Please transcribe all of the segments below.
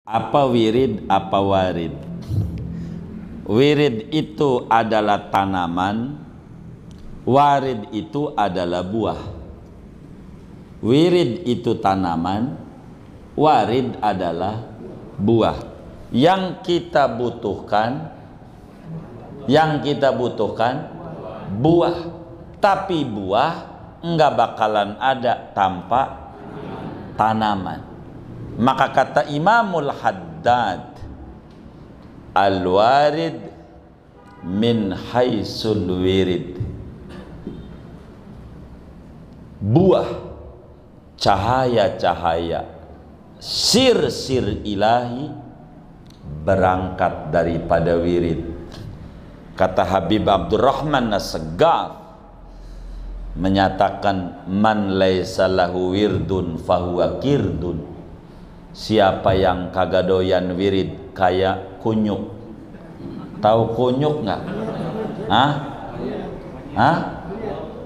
Apa wirid, apa warid? Wirid itu adalah tanaman, warid itu adalah buah. Wirid itu tanaman, warid adalah buah. Yang kita butuhkan buah. Tapi buah enggak bakalan ada tanpa tanaman. Maka kata Imamul Haddad, al-warid min haisul wirid. Buah, cahaya-cahaya, sir-sir ilahi berangkat daripada wirid. Kata Habib Abdurrahman As-Saggaf menyatakan, man laisa lahu wirdun fahuwa kirdun. Siapa yang kagak doyan wirid kayak kunyuk. Tahu kunyuk nggak?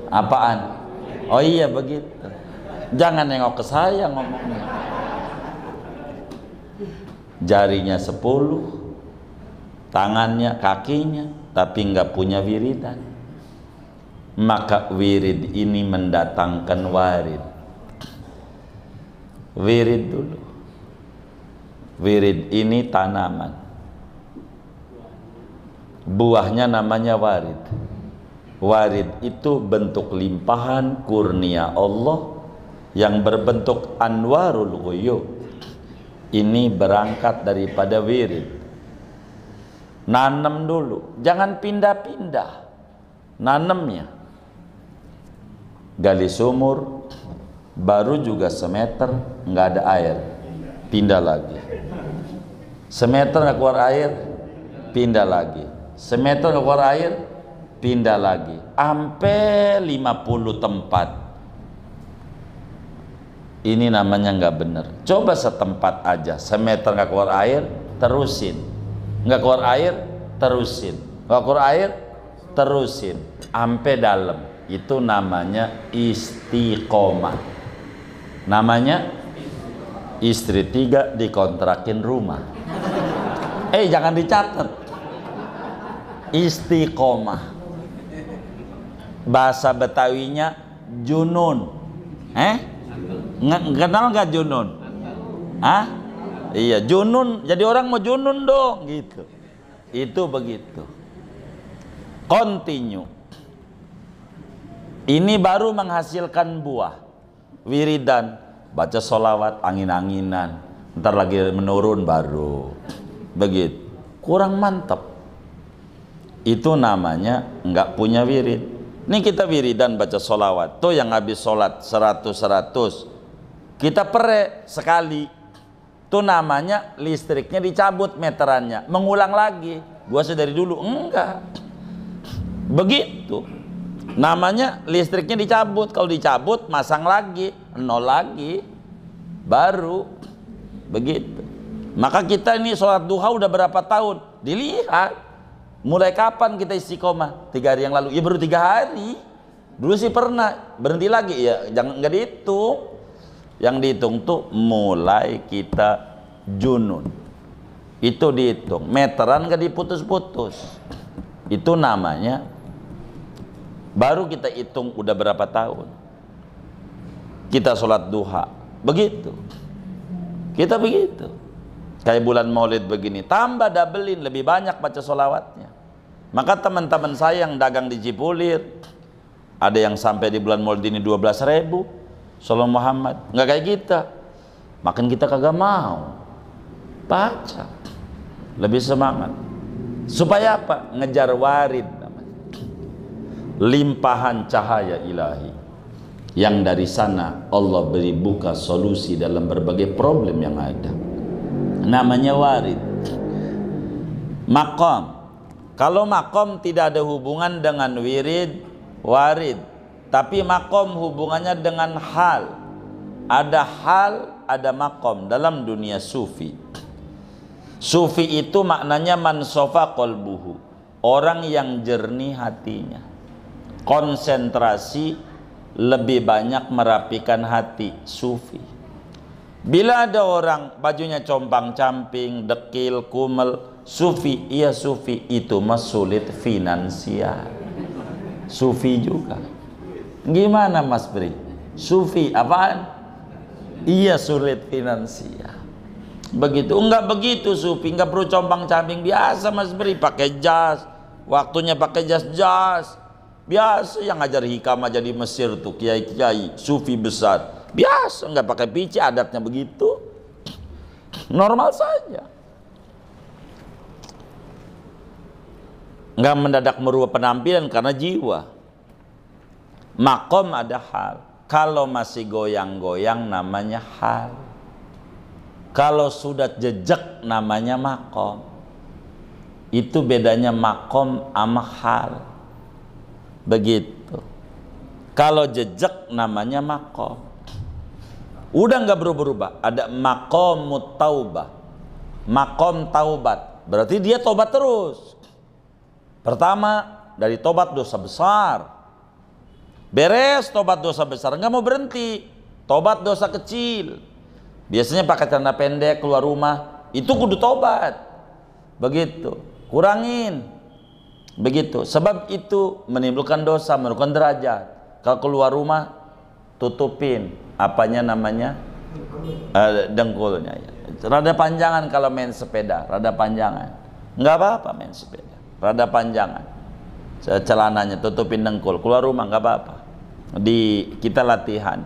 Apaan? Oh iya begitu. Jangan nengok ke saya ngomongnya. Jarinya 10, tangannya, kakinya, tapi nggak punya wiridan. Maka wirid ini mendatangkan warid. Wirid dulu. Wirid ini tanaman, buahnya namanya warid. Warid itu bentuk limpahan kurnia Allah yang berbentuk anwarul ghuyub. Ini berangkat daripada wirid. Nanam dulu, jangan pindah-pindah nanemnya. Gali sumur, baru juga semeter nggak ada air, pindah lagi. Semeter nggak keluar air, pindah lagi. Semeter nggak keluar air, pindah lagi. Sampai 50 tempat. Ini namanya nggak bener. Coba setempat aja. Semeter nggak keluar air, terusin. Nggak keluar air, terusin. Nggak keluar air, terusin. Sampai dalam. Itu namanya istiqomah. Namanya istri 3 dikontrakin rumah. Jangan dicatat. Istiqomah. Bahasa Betawinya junun. Kenal nggak junun? Iya, junun. Jadi orang mau junun dong, gitu. Itu begitu. Continue. Ini baru menghasilkan buah. Wiridan, baca sholawat, angin-anginan. Ntar lagi menurun baru. Begitu. Kurang mantap. Itu namanya nggak punya wirid. Ini kita wiridan baca sholawat. Tuh yang habis sholat 100-100. Kita pere sekali. Tuh namanya listriknya dicabut meterannya. Mengulang lagi. Gua dari dulu. Enggak. Begitu. Namanya listriknya dicabut. Kalau dicabut masang lagi. 0 lagi. Baru. Begitu. Maka kita ini sholat duha udah berapa tahun? Dilihat. Mulai kapan kita istiqomah? 3 hari yang lalu. Ya baru 3 hari. Dulu sih pernah. Berhenti lagi. Ya jangan, nggak dihitung. Yang dihitung tuh mulai kita junun. Itu dihitung. Meteran nggak diputus-putus. Itu namanya. Baru kita hitung udah berapa tahun. Kita sholat duha. Begitu. Kita begitu. Kayak bulan Maulid begini, tambah doublein, lebih banyak baca sholawatnya. Maka teman-teman saya yang dagang di Cipulir, ada yang sampai di bulan Maulid ini 12.000 Shalom Muhammad. Nggak kayak kita. Makin kita kagak mau baca. Lebih semangat. Supaya apa? Ngejar warid. Limpahan cahaya ilahi. Yang dari sana Allah beri buka solusi dalam berbagai problem yang ada. Namanya warid. Maqam. Kalau maqam tidak ada hubungan dengan wirid, warid. Tapi maqam hubungannya dengan hal. Ada hal, ada maqam dalam dunia sufi. Sufi itu maknanya man sofa qalbuhu. Orang yang jernih hatinya. Konsentrasi lebih banyak merapikan hati, sufi. Bila ada orang bajunya compang-camping, dekil, kumel, sufi, iya sufi, itu mah sulit finansial. Sufi juga. Gimana Mas Bri? Sufi apaan? Iya sulit finansial. Begitu, enggak begitu sufi, enggak perlu compang-camping, biasa Mas Bri, pakai jas, waktunya pakai jas. Biasa yang ngajar hikam aja di Mesir tuh, kiai-kiai, sufi besar. Biasa, nggak pakai pici, adatnya begitu, normal saja, nggak mendadak merubah penampilan karena jiwa. Makom ada hal, kalau masih goyang-goyang namanya hal, kalau sudah jejak namanya makom. Itu bedanya makom sama hal, begitu. Kalau jejak namanya makom. Udah nggak berubah-ubah. Ada makom taubah, makom taubat, berarti dia tobat terus. Pertama dari tobat dosa besar, beres tobat dosa besar, nggak mau berhenti, tobat dosa kecil. Biasanya pakai celana pendek keluar rumah, itu kudu tobat, begitu. Kurangin, begitu. Sebab itu menimbulkan dosa, menurunkan derajat. Kalau keluar rumah, tutupin apanya namanya, dengkulnya ya. Rada panjangan kalau main sepeda, rada panjangan, nggak apa-apa main sepeda, rada panjangan, celananya tutupin dengkul, keluar rumah nggak apa-apa. Kita latihan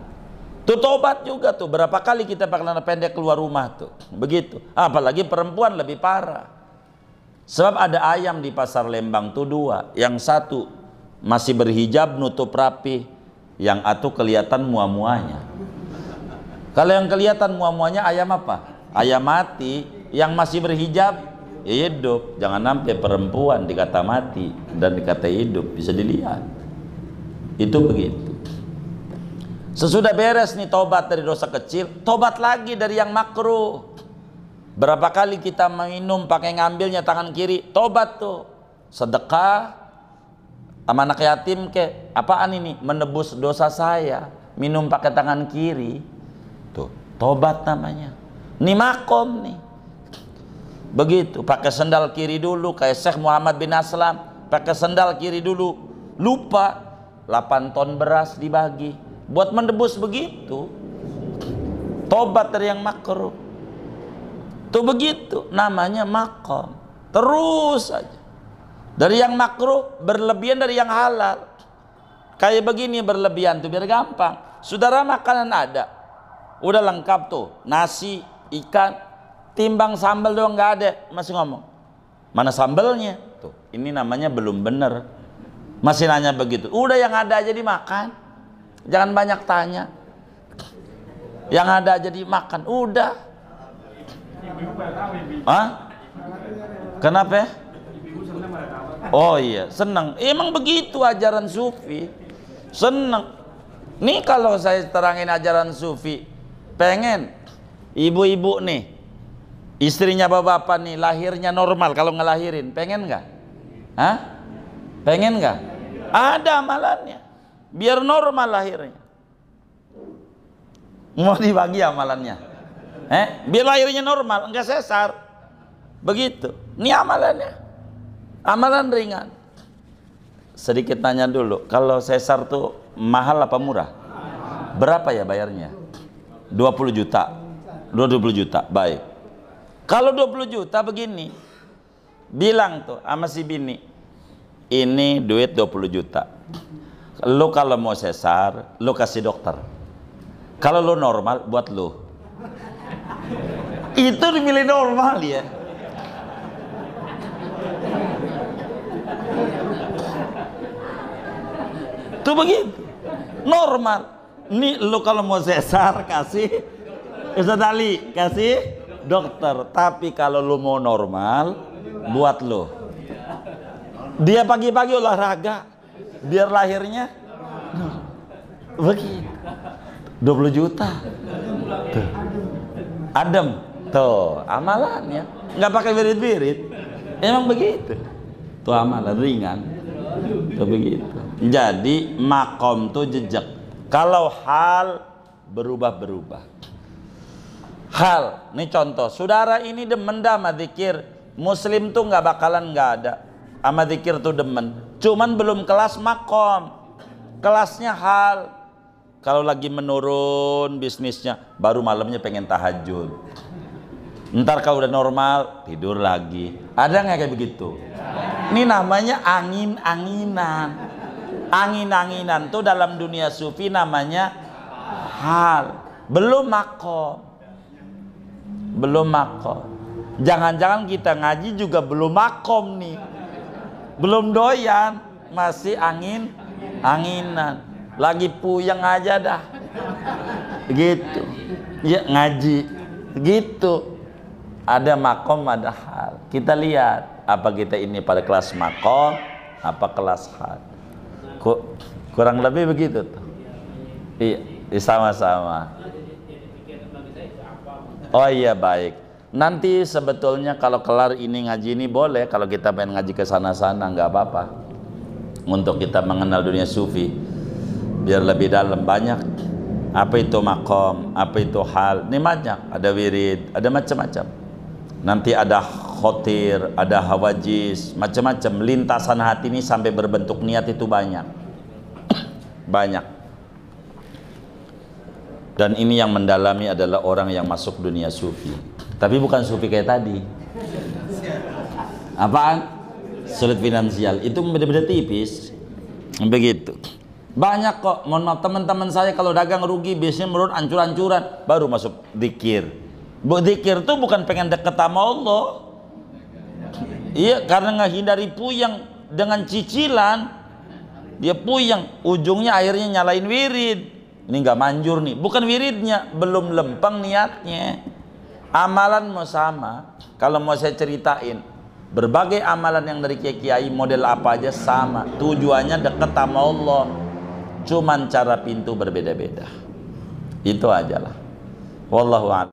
tuh tobat juga tuh, berapa kali kita pakai celana pendek keluar rumah tuh, begitu. Apalagi perempuan lebih parah. Sebab ada ayam di pasar Lembang tuh dua, yang satu masih berhijab nutup rapi, yang atuh kelihatan muah-muahnya. Kalau yang kelihatan muah-muahnya ayam apa? Ayam mati. Yang masih berhijab ya hidup. Jangan sampai perempuan dikata mati dan dikata hidup, bisa dilihat. Itu begitu. Sesudah beres nih tobat dari dosa kecil, tobat lagi dari yang makruh. Berapa kali kita minum pakai ngambilnya tangan kiri, tobat tuh. Sedekah sama anak yatim ke, apaan ini? Menebus dosa saya, minum pakai tangan kiri. Tuh, tobat namanya. Ini makom nih. Begitu, pakai sendal kiri dulu kayak Syekh Muhammad bin Aslam, pakai sendal kiri dulu. Lupa 8 ton beras dibagi buat menebus begitu. Tobat dari yang makruh. Tuh begitu, namanya makom. Terus saja. Dari yang makruh berlebihan dari yang halal. Kayak begini berlebihan tuh biar gampang. Saudara makanan ada, udah lengkap tuh, nasi, ikan, timbang sambal doang nggak ada, masih ngomong mana sambalnya tuh, ini namanya belum bener, masih nanya begitu. Udah yang ada aja dimakan, jangan banyak tanya, yang ada aja dimakan, udah. Hah? Kenapa? Oh iya, senang. Emang begitu ajaran sufi. Senang. Nih kalau saya terangin ajaran sufi, pengen ibu-ibu nih, istrinya bapak-bapak nih lahirnya normal kalau ngelahirin, pengen nggak? Hah? Pengen nggak? Ada amalannya, biar normal lahirnya. Mau dibagi amalannya? Biar lahirnya normal, enggak sesar. Begitu. Ini amalannya. Amalan ringan. Sedikit tanya dulu, kalau sesar tuh mahal apa murah? Berapa ya bayarnya? 20 juta. 20 juta, baik. Kalau 20 juta begini, bilang tuh sama si bini, ini duit 20 juta. Lu kalau mau sesar, lu kasih dokter. Kalau lu normal, buat lu. Itu dimilih normal ya. Tuh begitu. Normal. Nih lu kalau mau sesar kasih Ustaz Ali, kasih dokter. Tapi kalau lu mau normal, buat lu. Dia pagi-pagi olahraga biar lahirnya begitu. 20 juta. Tuh. Adem. Tuh, amalannya nggak pakai birit-birit. Emang begitu. Tuh amalan ringan. Tuh begitu. Jadi makom tuh jejak. Kalau hal berubah-berubah. hal. Ini contoh, saudara ini demen dah sama zikir. Muslim tuh nggak bakalan nggak ada sama zikir tuh demen. Cuman belum kelas makom, kelasnya hal. Kalau lagi menurun bisnisnya, baru malamnya pengen tahajud. Ntar kalau udah normal, tidur lagi. Ada nggak kayak begitu? Ini namanya angin-anginan. Angin-anginan tuh dalam dunia sufi namanya hal. Belum makom. Belum makom. Jangan-jangan kita ngaji juga belum makom nih. Belum doyan, masih angin-anginan. Lagi puyeng aja dah. Gitu. Ya ngaji. Gitu. Ada makom, ada hal. Kita lihat apa kita ini pada kelas makom, apa kelas hal. Kurang lebih begitu tuh. Iya, sama-sama. Oh iya, baik. Nanti sebetulnya kalau kelar ini ngaji ini boleh, kalau kita pengen ngaji ke sana-sana nggak apa-apa. Untuk kita mengenal dunia sufi. Biar lebih dalam, banyak apa itu makom, apa itu hal, ini banyak, ada wirid, ada macam-macam. Nanti ada khotir, ada hawajis, macam-macam. Lintasan hati ini sampai berbentuk niat itu banyak. Banyak. Dan ini yang mendalami adalah orang yang masuk dunia sufi. Tapi bukan sufi kayak tadi. Apaan? Sulit finansial, itu beda-beda tipis. Begitu. Banyak kok, mohon maaf teman-teman saya kalau dagang rugi biasanya menurun ancur-ancuran, baru masuk zikir. Zikir tuh bukan pengen deket sama Allah. Iya, karena ngehindari puyeng dengan cicilan. Dia puyeng, ujungnya akhirnya nyalain wirid. Ini nggak manjur nih, bukan wiridnya, belum lempeng niatnya. Amalan mau sama, kalau mau saya ceritain, berbagai amalan yang dari kiai model apa aja sama, tujuannya deket sama Allah. Cuman cara pintu berbeda-beda. Itu aja lah. Wallahu a'lam.